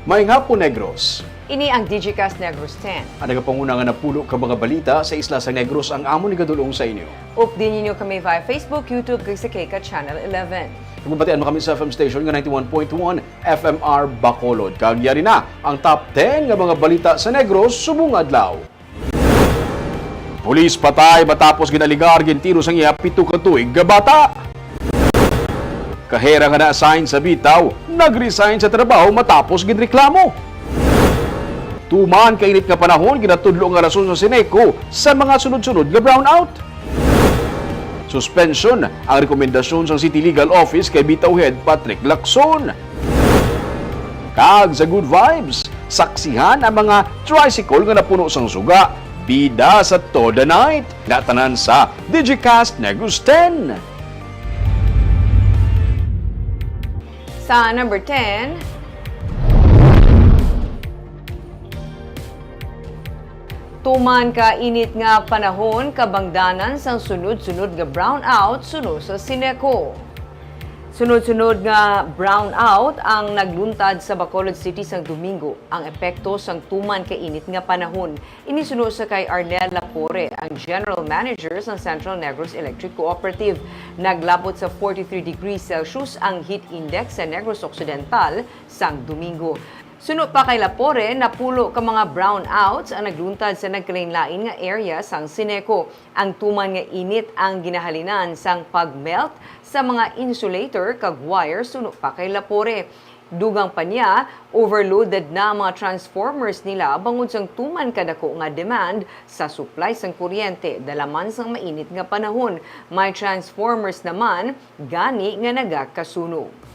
Maayong hapon, Negros. Ini ang Digicast Negros X. Ang nagapanguna nga napulo ka mga balita sa isla sa Negros ang amon ni gadulong sa inyo. Updin ninyo kami via Facebook, YouTube, kag sa Keka Channel 11. Nagbabatian mo kami sa FM station nga 91.1 FMR Bacolod. Kagyari na ang top 10 nga mga balita sa Negros subong adlaw. Pulis patay matapos ginaligar gintiro sang iya 7 ka tuig nga bata. Kahera nga na-assign sa bitaw, nag-resign sa trabaho matapos ginreklamo. Tuman kainit nga panahon ginatudlo nga rason sa Sineco sa mga sunod-sunod nga brownout. Suspension ang rekomendasyon sa City Legal Office kay Bitaw Head Patrick Lacson. Kag sa good vibes, saksihan ang mga tricycle nga napuno sang suga. Bida sa Toda Night, natanan sa Digicast Negros X. Sa number 10, tuman ka init nga panahon kabangdanan sang sunod-sunod nga brownout sunod sa Sineco. Sunod-sunod nga brownout ang nagluntad sa Bacolod City sang Domingo. Ang epekto sang tuman ka init nga panahon inisunod sa kay Arnel Lapore, ang General Manager ng Central Negros Electric Cooperative. Naglabot sa 43 degrees Celsius ang heat index sa Negros Occidental sang Domingo. Sunod pa kay Lapore, napulo ka mga brownouts ang nagluntad sa nagkalain-lain nga area sang Sineco. Ang tuman nga init ang ginahalinan sang pagmelt sa mga insulator kag wire sunod pa kay Lapore. Dugang pa niya, overloaded na mga transformers nila bangod sang tuman kadako nga demand sa supply sang kuryente dalaman sang mainit nga panahon. May transformers naman gani nga nagakasunog.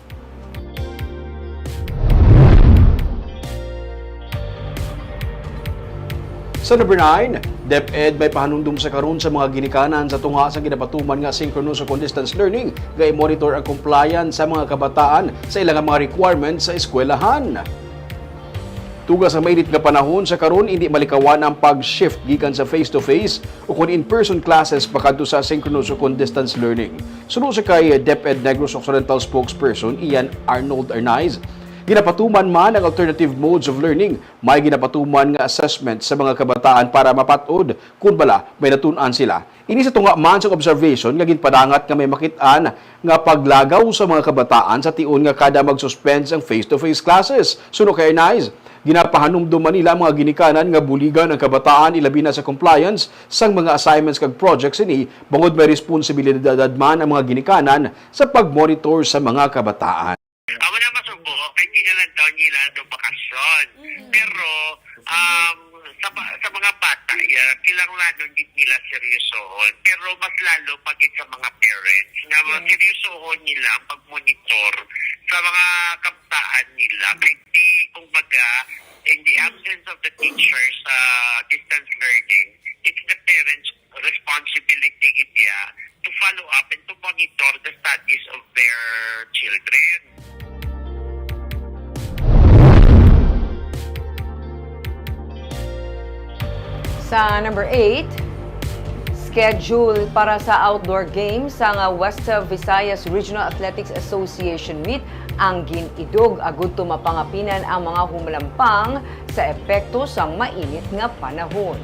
Sa number 9, DepEd may pahanumdum sa karon sa mga ginikanan sa tunga sa ginapatuman nga synchronous o distance learning nga i-monitor ang compliance sa mga kabataan sa ilang mga requirements sa eskwelahan. Tugas sa mainit nga panahon sa karon hindi malikawan ang pag-shift gikan sa face-to-face o kung in-person classes pakadto sa synchronous o distance learning. Sunod sa kay DepEd Negros Occidental spokesperson Ian Arnold Arnaiz, ginapatuman man ang alternative modes of learning. May ginapatuman nga assessment sa mga kabataan para mapatod kung bala may natun-an sila. Ini sa tunga man sa observation nga ginpadangat nga may makit-an nga paglagaw sa mga kabataan sa tion nga kada mag-suspend ang face-to-face classes. Suno kay Arnaiz, ginapahanumduman nila mga ginikanan nga buligan ang kabataan ilabi na sa compliance sang mga assignments kag projects ini bangod may responsibilidad man ang mga ginikanan sa pagmonitor sa mga kabataan. Amo na masubok, ay kinalantaw nila do bakasyon. Pero, sa mga bata, kilanglanon din nila seryosohon. Pero mas lalo pagit sa mga parents, nga seryosohon nila ang pag-monitor sa mga kabataan nila. Kasi, kung baga, in the absence of the teachers, distance learning, it's the parents' responsibility to follow up and to monitor the studies of their children. Sa number 8, schedule para sa outdoor games sa West Visayas Regional Athletics Association meet ang ginidog agud mapangapinan ang mga humalampang sa epekto sang mainit nga panahon.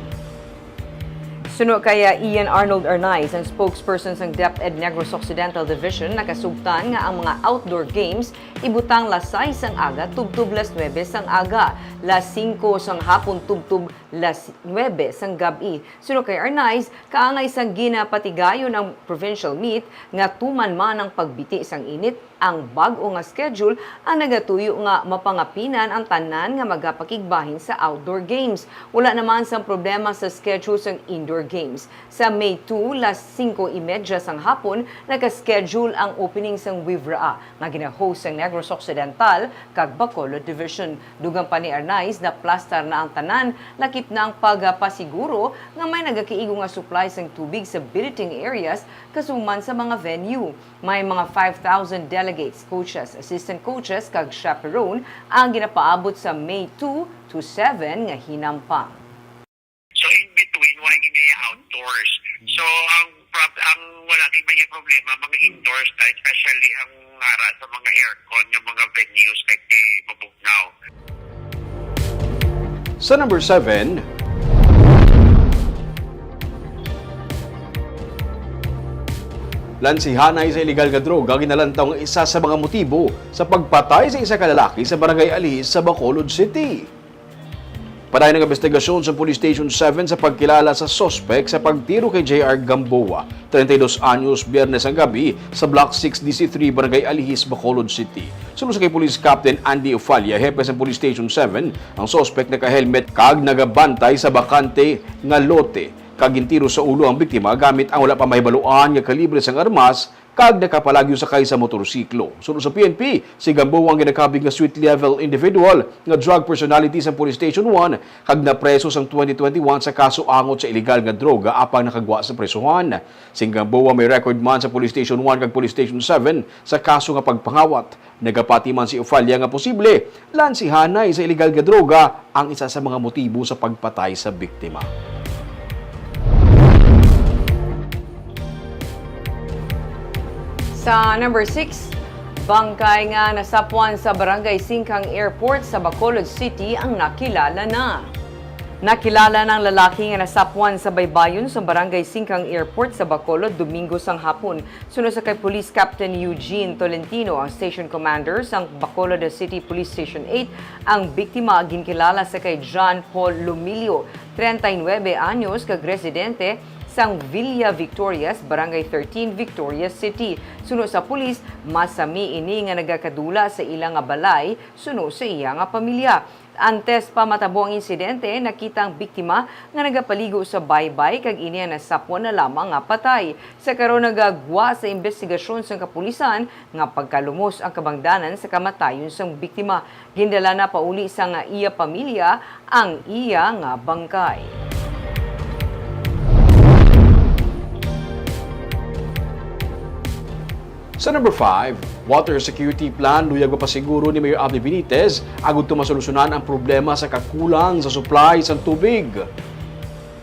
Suno kaya Ian Arnold Arnaiz, ang spokesperson ng DepEd Negros Occidental Division, nakasugtan nga ang mga outdoor games ibutang las 6 sang aga tubtub las 9 sang aga, las 5 sang hapon tubtub las 9 sang gabi. Suno kay Arnaiz, kaangay sang ginapatigayon ng provincial meet nga tuman man ang pagbiti sang init, ang bag-o nga schedule ang nagatuyo nga mapangapinan ang tanan nga magapakigbahin sa outdoor games. Wala naman sang problema sa schedule sang indoor games. Sa May 2, las 5:30 sang hapon, naka-schedule ang opening sang Wivraa nga gina-host sang Negros Occidental kag Bacolod Division. Dugang pa ni Arnaiz na plastar na ang tanan, lakip na ang pagpasiguro nga may nagakiigo nga supply sang tubig sa billeting areas kasuman sa mga venue. May mga 5,000 delegates, coaches, assistant coaches kag chaperone ang ginapaabot sa May 2 to 7 nga hinampang. So in between, why ginaya outdoors? So ang wala kay may problema mga indoors na, especially ang sa mga aircon ng mga venues like mabugnaw. Sa number 7, lansihanay sa iligal nga droga ginalantaw ang isa sa mga motibo sa pagpatay sa isa ka lalaki sa barangay Alihis sa Bacolod City. Padayon ng investigasyon sa Police Station 7 sa pagkilala sa sospek sa pagtiro kay J.R. Gamboa, 32 anyos, Biyernes ang gabi sa Block 6 DC3 Barangay Alihis, Bacolod City. Sunod sa kay Police Captain Andy Ofalia, hepe sa Police Station 7, ang sospek naka-helmet kag nagabantay sa bakante nga lote. Kagintiro sa ulo ang biktima gamit ang wala pa mahibaluan nga kalibre sang armas kag nakapalagyo sakay sa motorsiklo. Sunod sa PNP, si Gamboa ang ginakabig nga street level individual nga drug personality sa Police Station 1 kag napreso sang 2021 sa kaso angot sa iligal nga droga apang nakagwa sa presuhan. Si Gamboa may record man sa Police Station 1 kag Police Station 7 sa kaso nga pagpangawat. Nagapati man si Ofalia nga posible lansihanay sa iligal nga droga ang isa sa mga motibo sa pagpatay sa biktima. Sa number 6, bangkay nga nasapwan sa Barangay Singkang Airport sa Bacolod City ang nakilala na. Nakilala ng lalaki nga nasapwan sa baybayon sa Barangay Singkang Airport sa Bacolod Domingo sang hapon. Sunod sa kay Police Captain Eugene Tolentino, ang station commander sa Bacolod City Police Station 8, ang biktima ginkilala sa kay John Paul Lumilio, 39 anyos, kag residente sang Villa Victorias, Barangay 13, Victorias City. Sunod sa pulis, masami ini nga nagakadula sa ilang nga balay, sunod sa iya nga pamilya. Antes pa matabo ang insidente, nakita ang biktima nga nagapaligo sa baybay kag ini nga nasapwan na lamang nga patay. Sa karon nagagwa sa investigasyon sa kapulisan nga pagkalumos ang kabangdanan sa kamatayon sang biktima. Gindala na pauli sa nga iya pamilya ang iya nga bangkay. Sa number 5, water security plan luyag mapasiguro ni Mayor Abdi Benitez agud masolusyonan ang problema sa kakulang sa supply sa tubig.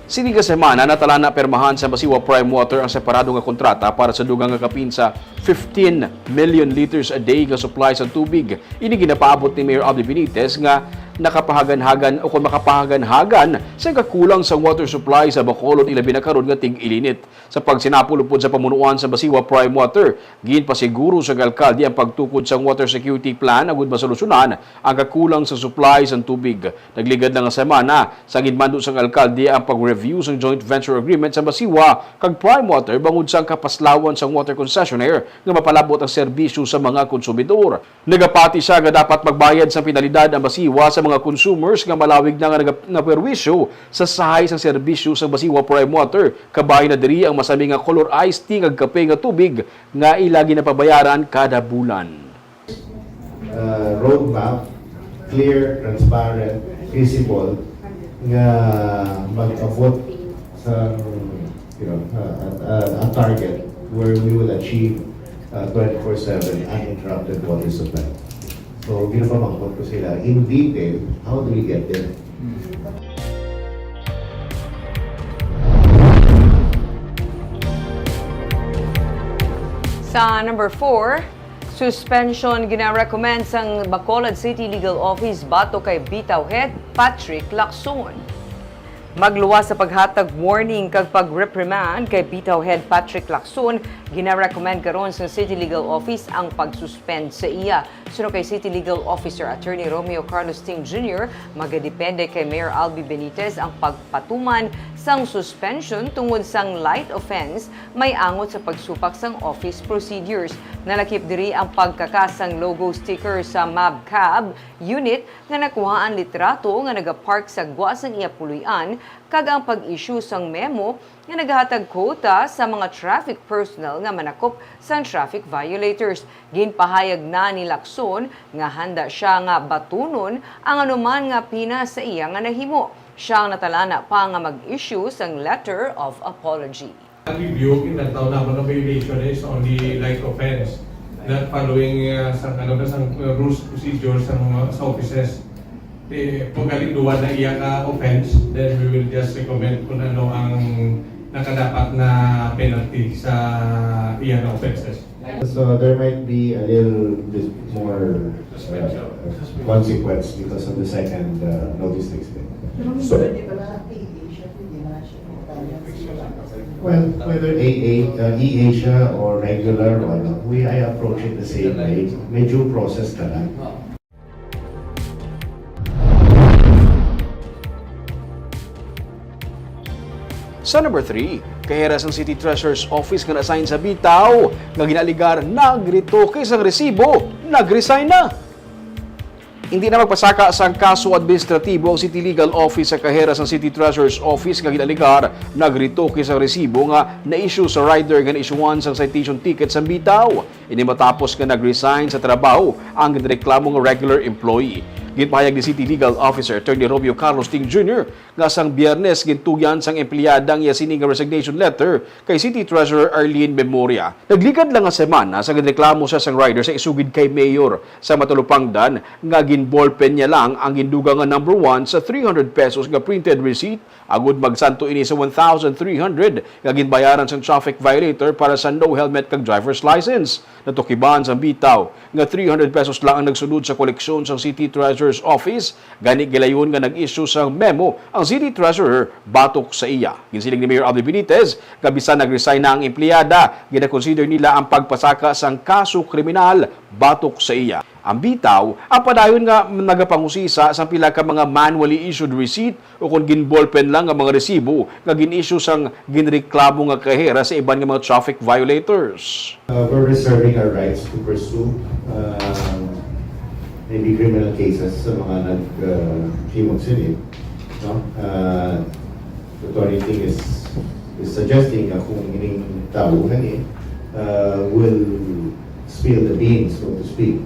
Sini ka semana natala na permahan sa Basiwa Prime Water ang separado nga kontrata para sa dugang nga kapin sa 15 million liters a day nga supply sa tubig. Ini ginapaabot ni Mayor Abdi Benitez nga nakapahagan-hagan o kung makapahagan-hagan sa kakulang sa water supply sa Bacolod ilabi na karon nga tig-ilinit. Sa pagsinapulupod sa pamunuan sa Basiwa Prime Water, ginpasiguro sa alkalde ang pagtukod sa water security plan agud masolusyonan ang kakulang sa supply sa tubig. Nagligad na nga semana sa ginmando sa alkalde ang pag-review sa joint venture agreement sa Basiwa kag Prime Water bangod sa kapaslawan sa water concessionaire nga mapalabot ang serbisyo sa mga konsumidor. Nagapati siya nga dapat magbayad sa penalidad ang Basiwa sa mga consumers nga malawig na nga naperwisyo sa sahay sa serbisyo sa Basiwa Prime Water. Kabay na diri ang masami nga color iced tea kag kape nga tubig nga ilagi na pabayaran kada bulan. Roadmap, clear, transparent, visible nga mag-abot sa a target where we will achieve 24/7 uninterrupted water supply. So, ginapamangkot ko sila in detail, how do we get there? Sa number 4, suspension gina-recommend sang Bacolod City Legal Office bato kay Bitaw Head Patrick Lacson. Magluwas sa paghatag warning kag pag-reprimand kay Bitaw Head Patrick Lacson, gina-recommend karon sa City Legal Office ang pag-suspend sa iya. Sunod kay City Legal Officer Attorney Romeo Carlos Ting Jr., magadepende kay Mayor Albi Benitez ang pagpatuman sang suspension tungod sang light offense may angot sa pagsupak sang office procedures. Nalakip diri ang pagkakasang logo sticker sa MABCAB unit nga nakuhaan litrato nga nagapark sa gwa sang iya puluyan kag ang pag-issue sang memo nga naghatag quota sa mga traffic personnel nga manakop sa traffic violators. Ginpahayag na ni Lacson nga handa siya nga batunon ang anuman nga pina sa iya nga nahimo. Siya ang natalana pa nga mag-issue sang letter of apology. Review, kinataw naman na violation is only light offense. Not following some rules, procedures sa offices. Pagkalinduan na iya ka offense, then we will just recommend kung ano ang nakadapat na penalty sa iya na offenses. So there might be a little bit more consequence because of the second notice to explain. So, well, whether EA siya or regular or ano, I approach it the same way. May due process ka lang. Sa number 3, kaheras ang City Treasurer's Office nga na-assign sa bitaw nga ginaligar nagritoke sang resibo, nagresign na. Hindi na magpasaka sa kaso administratibo ang City Legal Office sa kaheras ng City Treasurer's Office nga ginaligar nagritoke sa resibo nga na-issue sa rider nga na-issuean sang citation ticket sa bitaw. Ini matapos nga nag-resign sa trabaho ang ginreklamo nga regular employee. Ginpahayag ni City Legal Officer Attorney Romeo Carlos Ting Jr. nga sang Biyernes gintuyan sang empleyadang yasining nga resignation letter kay City Treasurer Arlene Memoria. Nagligad lang nga semana sa ginreklamo siya sang rider sa isugid kay Mayor sa Matulupangdan nga ginballpen niya lang ang ginduga nga number 1 sa 300 pesos nga printed receipt agud magsanto ini sa 1,300 nga ginbayaran sang traffic violator para sa no helmet kag driver's license. Natukiban sang bitaw nga 300 pesos lang ang nagsunod sa koleksyon sang City Treasurer's Office. Gani gilayon nga nag-issue sang memo ang City Treasurer batok sa iya. Ginsiling ni Mayor Abel Benitez nga bisan nag-resign na ang empleyada, gina-consider nila ang pagpasaka sang kaso kriminal batok sa iya. Ang bitaw, ang padayon nga nagapangusisa sa pila ka mga manually issued receipt o kung ginballpen lang ang mga resibo nga gin-issue sang ginreklamo nga kahera sa iban nga mga traffic violators. We're reserving our rights to pursue maybe criminal cases sa mga nag-himog silid. No? The authority is suggesting na kung ining tao will spill the beans, so to speak.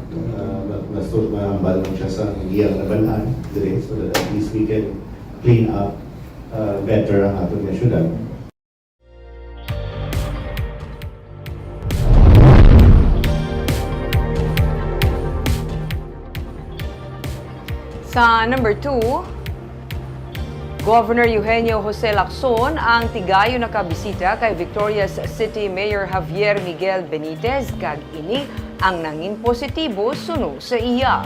Mas mahambal mo siya sa iyang nabalaan dire so that at least we can clean up better ang atong syudad. Sa number 2, Governor Eugenio Jose Lacson ang tigayo nakabisita kay Victorias City Mayor Javier Miguel Benitez kag ini ang nangin positibo suno sa iya.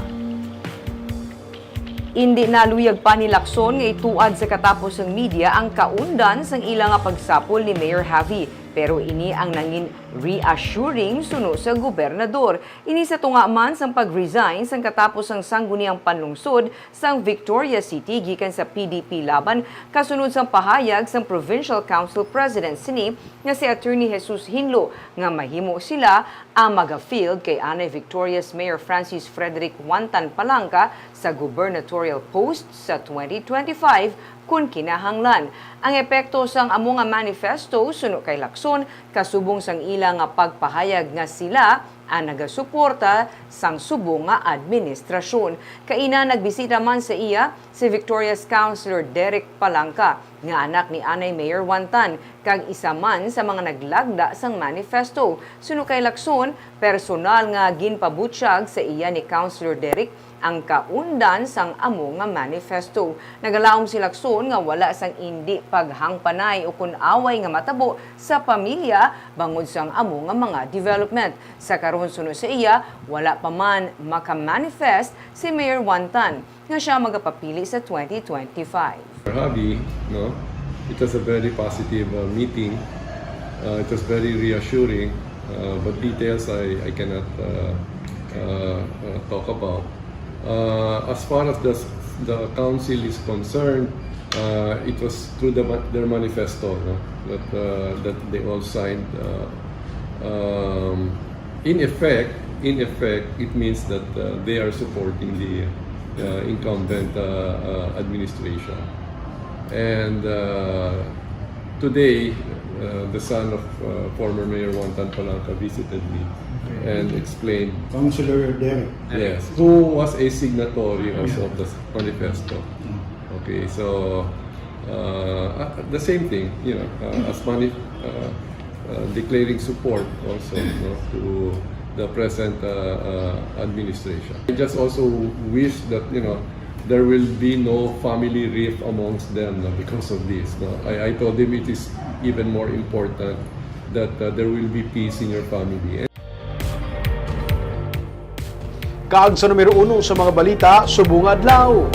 Hindi naluyag pa ni Lacson nga ituad sa katapos ng media ang kaundan sang ilang nga pagsapol ni Mayor Javi. Pero ini ang nangin reassuring suno sa gobernador. Ini sa tunga man sang pag-resign sang katapos ang sangguniang panlungsod sang Victoria City gikan sa PDP laban kasunod sang pahayag sang Provincial Council President sini nga si Attorney Jesus Hinlo nga mahimo sila ang maga-field kay anay Victoria's Mayor Francis Frederick Wantan Palangka sa gubernatorial post sa 2025 kung kinahanglan. Ang epekto sang amo nga manifesto suno kay Lacson kasubong sang ilang nga pagpahayag nga sila ang nagasuporta sang subong nga administrasyon. Kaina nagbisita man sa iya si Victoria's Councilor Derek Palangka nga anak ni anay Mayor Wantan kag isa man sa mga naglagda sang manifesto. Suno kay Lacson, personal nga ginpabutyag sa iya ni Councilor Derek ang kaundan sang amo nga manifesto. Nagalaom si Lacson nga wala sang indi paghangpanay o kun away nga matabo sa pamilya bangod sang amo nga mga development. Sa karon suno sa iya, wala pa man maka-manifest si Mayor Wantan nga siya magapapili sa 2025. Javi, no, it was a very positive meeting. It was very reassuring, but details I cannot talk about. As far as the council is concerned, it was through their manifesto, no, that they all signed. In effect, it means that they are supporting the incumbent administration. And today, the son of former Mayor Wantan Palangka visited me and explained. Councilor Derek. Yes, who was a signatory also of the manifesto. Okay, so the same thing, you know, as declaring support also, you know, to the present administration. I just also wish that, you know, there will be no family rift amongst them because of this. No? I told him it is even more important that there will be peace in your family. Kag sa numero 1 sa mga balita, subong adlaw.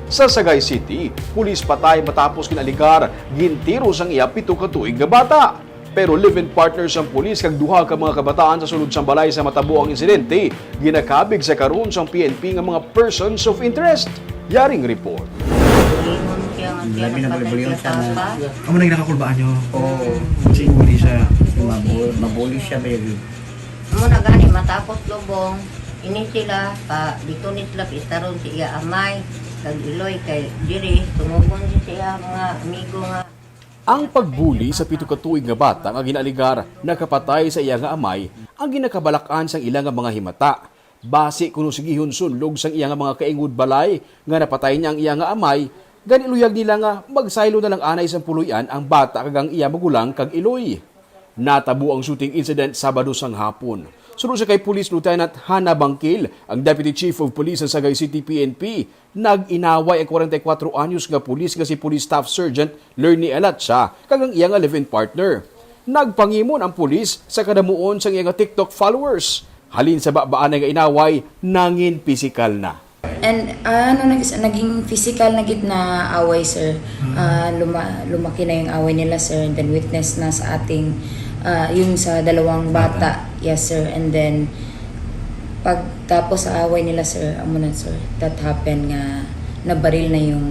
Sa Sagay City, pulis patay matapos kinaligar gintiro sang iya 7 ka tuig nga bata. Pero live-in partners ang pulis kag duha ka mga kabataan sa sulod sang balay sa matabo ang insidente, ginakabig sa karon sang PNP nga mga persons of interest. Yaring report. Labi na buli-buli yung sana. Amo na nakakulbaan nyo? Oo. Kasi huli siya. Mabuli siya, baby. Muna gani matapos lubong, ini sila pa dito ni sila itaron si iya amay kag iloy kay diri tumubon siya mga amigo nga. Ang pagbuli sa 7 ka tuig nga bata nga ginaligar nakapatay sa iya nga amay ang ginakabalakan sang ilang nga mga himata. Base kuno sigihon sunlog sang iya nga mga kaingod balay nga napatay niya ang iya nga amay, ganiluyag nila nga magsaylo na lang anay sang puluyan ang bata kag ang iya magulang kag iloy. Natabo ang shooting incident Sabado sang hapon. Sunod sa kay Police Lieutenant Hana Bangkil, ang Deputy Chief of Police sa Sagay City PNP, nag-inaway ang 44 anyos nga pulis nga si Police Staff Sergeant Lerny Alatsa kag ang iya nga live-in partner. Nagpangimon ang pulis sa kadamuon sang iya nga TikTok followers. Halin sa babaan nga inaway, nangin pisikal na. And naging physical na gid na away, sir. Lumaki na yung away nila, sir, and then witness na sa ating yung sa dalawang bata. Yes, sir. And then pagtapos sa away nila, sir, amo na, sir, that happened nga nabaril na yung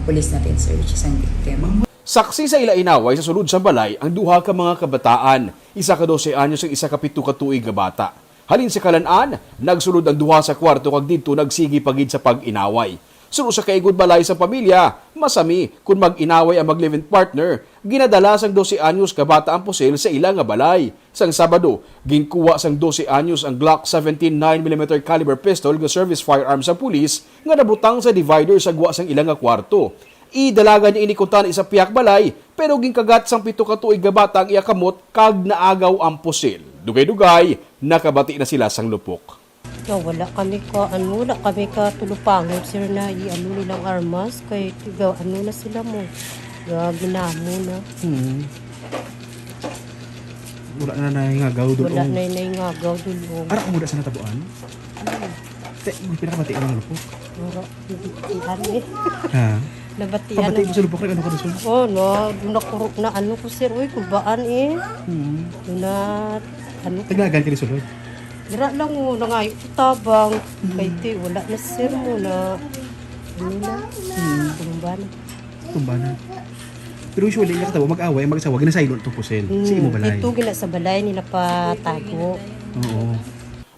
police natin, sir, which is ang victim. Saksi sa ila inaway sa sulod sa balay ang duha ka mga kabataan, isa ka 12 anyos ug isa ka 7 ka tuig nga bata. Halin sa kalan-an, nagsulod ang duha sa kwarto kag didto nagsigi pagid sa pag-inaway. Sunod sa kaigod balay sa pamilya, masami kung mag-inaway ang mag-live-in partner, ginadala sang 12 anyos ka bata ang pusil sa ila nga balay. Sang Sabado, ginkuha sang 12 anyos ang Glock 17 9mm caliber pistol nga service firearm sa pulis nga nabutang sa divider sa guwa sang ila nga kwarto. Idalaga niya inikuntan isa piyak balay, pero ginkagat sang 7 ka tuig nga bata ang iya kamot kag naagaw ang pusil. Dugay-dugay, nakabati na sila sang lupok. Wala kami ka tulupangon, sir, na nilang armas kay na sila mo. Ginamo na. Wala na nangagaw doon. Wala na nangagaw doon. Ara mo da sa natabuan? May pinakabati ang lupok. Wala, nabatian eh. Ha? Nabatian. Pabati mo sa lupok rin, ano ka doon? Oo, nakurok na ko, sir. Uy, kubaan eh. Taglagan ka ni sulod? Dira lang mo na ngayon tabang kay ti wala na sir mo na Tumbana. Pero usually yung katabo mag-away, mag-asawa, ginasaylon itong pusil. Sa imo balay. Ito gina sa balay nila patago. Oo.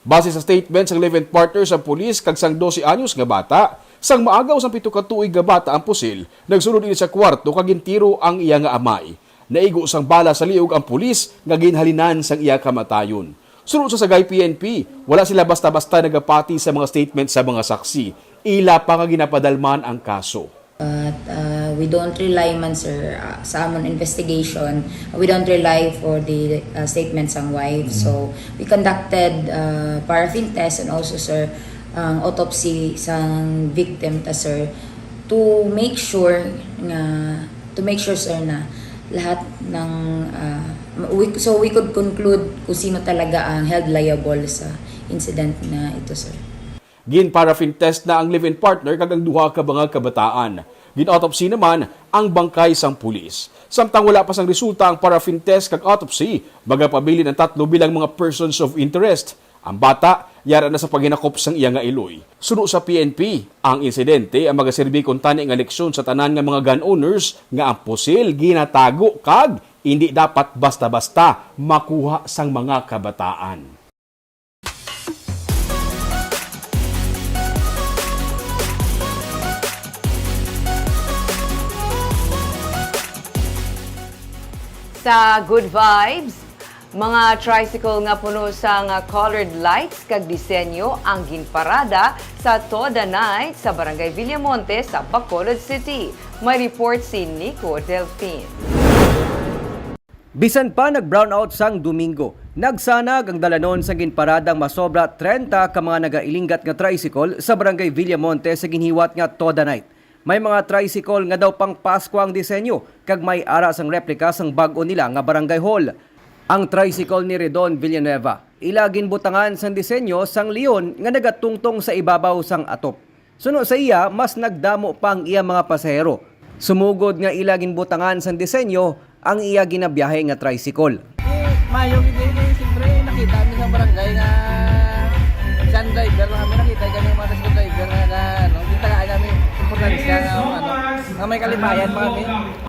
Base sa statement sang live-in partner sa pulis kag sang 12 anyos nga bata, sang maagaw sang 7 ka tuig nga bata ang pusil, nagsulod ini sa kwarto kag gintiro ang iya nga amay. Naigo sang bala sa liog ang pulis nga ginhalinan sang iya kamatayon. Sunod sa Sagay PNP, wala sila basta-basta nagapati sa mga statement sa mga saksi. Ila pa nga ginapadalman ang kaso. We don't rely man, sir, sa amon investigation. We don't rely for the statements ng wife. So we conducted paraffin test and also, sir, autopsy sang victim sir, to make sure sir na lahat ng so we could conclude kung sino talaga ang held liable sa incident na ito, sir. Gin-paraffin test na ang live-in partner kag ang duha ka mga kabataan. Gin-autopsy naman ang bangkay sang pulis. Samtang wala pa sang resulta ang paraffin test kag autopsy, magapabili ng 3 bilang mga persons of interest. Ang bata, yara na sa paghinakop sang iya nga iloy. Suno sa PNP, ang insidente ang magaserbi kung tani nga leksyon sa tanan nga mga gun owners nga ang pusil ginatago kag hindi dapat basta-basta makuha sang mga kabataan. Sa Good Vibes, mga tricycle nga puno sa colored lights kag disenyo ang ginparada sa Toda Night sa Barangay Villamonte sa Bacolod City. May report si Nico Delfin. Bisan pa nag-brownout sang Domingo, nagsanag ang dalanon sa ginparadang masobra 30 ka mga nagailingat nga tricycle sa Barangay Villamonte sa ginhiwat nga Toda Night. May mga tricycle nga daw pang Pasko ang disenyo kag may ara sang replika sang bag-o nila nga barangay hall. Ang tricycle ni Redon Villanueva, ilagin butangan sang disenyo sang leon nga nagatungtong sa ibabaw sang atop. Suno sa iya, mas nagdamo pang iya mga pasahero. Sumugod nga ilagin butangan sang disenyo ang iya ginabiyahe nga tricycle. Mayong hindi, siyempre nakita kami sa barangay na isang driver na kami, nakita kami mga tricycle driver na kita ka kami importansya nga may kalipayan pa kami.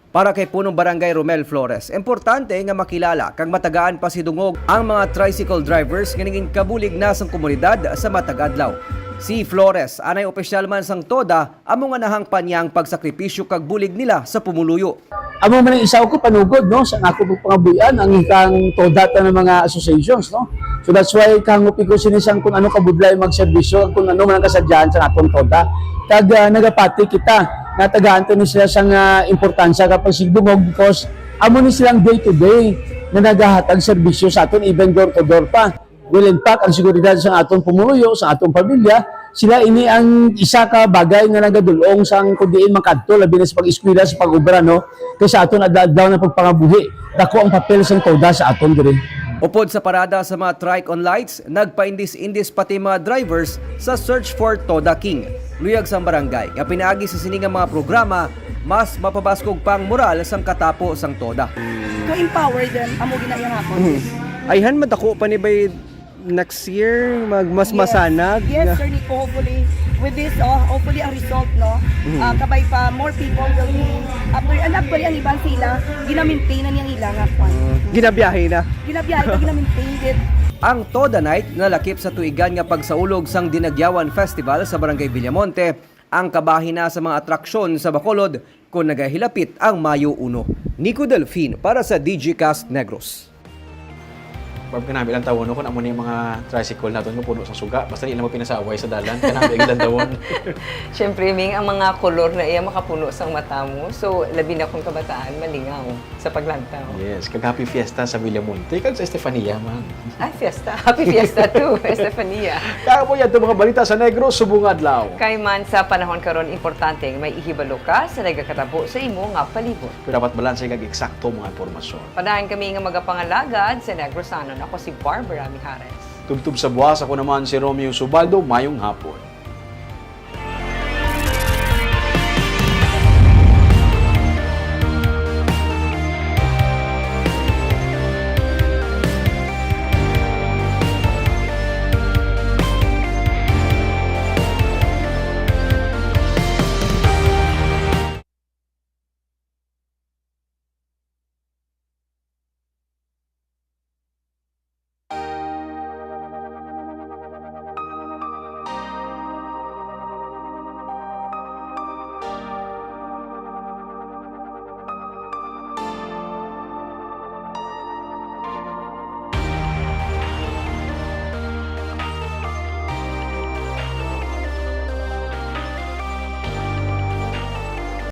Para kay punong barangay Romel Flores, importante nga makilala kang matagaan pa si dungog ang mga tricycle drivers nga naging kabulig na sang komunidad sa matag adlaw. Si Flores, anay opisyal man sang TODA, amo nga nahang panyang pagsakripisyo kag bulig nila sa pumuluyo. Amo man ang isaw ko panugod no sa ako pangabuyan ang ikang TODA ta ng mga associations no. So that's why kangupi ko sinisang kung ano kabudlay magserbisyo kung ano man ang kasadyahan sa atong TODA. Kag nagapati kita natagaan to ni sila sang importansya kapag sigdungog because amo ni silang day to day na nagahatag serbisyo sa aton even door to door pa. Well, in fact, ang seguridad sa atong pumuluyo, sa atong pamilya, sila ini ang isa ka bagay nga nagadulong sang kudiin makadto labi na sa pag-eskwela sa pag-obra no. Kay sa aton adlaw na pagpangabuhi, dako ang papel sang TODA sa aton diri. Upod sa parada sa mga trike on lights, nagpaindis-indis pati mga drivers sa search for TODA King. Luyag sang barangay, nga pinaagi sa siningang mga programa, mas mapabaskog pang moral sang katapo sang TODA. To empower them, amo ginayang ako. Ayhan madako pa ni bay next year mas masanag. Yes, sir, Nico, hopefully with this, hopefully ang result, no? Kabay pa, more people will be after, and actually, ang iban sila, gina-maintain na niyang ilang akwan. Ginabiyahe na. Ginabiyahe pa, gina-maintain it. Ang TODA Night nalakip sa tuigan nga pagsaulog sang Dinagyawan Festival sa Barangay Villamonte, ang kabahin na sa mga atraksyon sa Bacolod kung nagahilapit ang Mayo 1. Nico Delfin para sa Digicast Negros. Barb ka namin ilang tawon kung amo na yung mga tricycle natin nga puno sa suga. Basta di na mo pinasaway sa dalan. Kaya namin ilang tawon. Siyempre, Ming, ang mga kolor na iya makapuno sa mata mo. So, labi na kong kabataan, malingaw sa paglantaw. Yes, kag-happy fiesta sa Villamonte. Kag sa Estefania, man. Ay, fiesta. Happy fiesta too, Estefania. Kaya po yan itong mga balita sa Negros, subong adlaw. Kay man sa panahon karon importante may ihibalo ka sa nagakatabo sa imo nga palibot. Pero dapat balanse kag eksakto mga impormasyon. Padayon kami nga magapangalagad sa Negrosanon. Ako si Barbara Mijares. Tubtub sa buwas, ako naman si Romeo Subaldo, mayong hapon.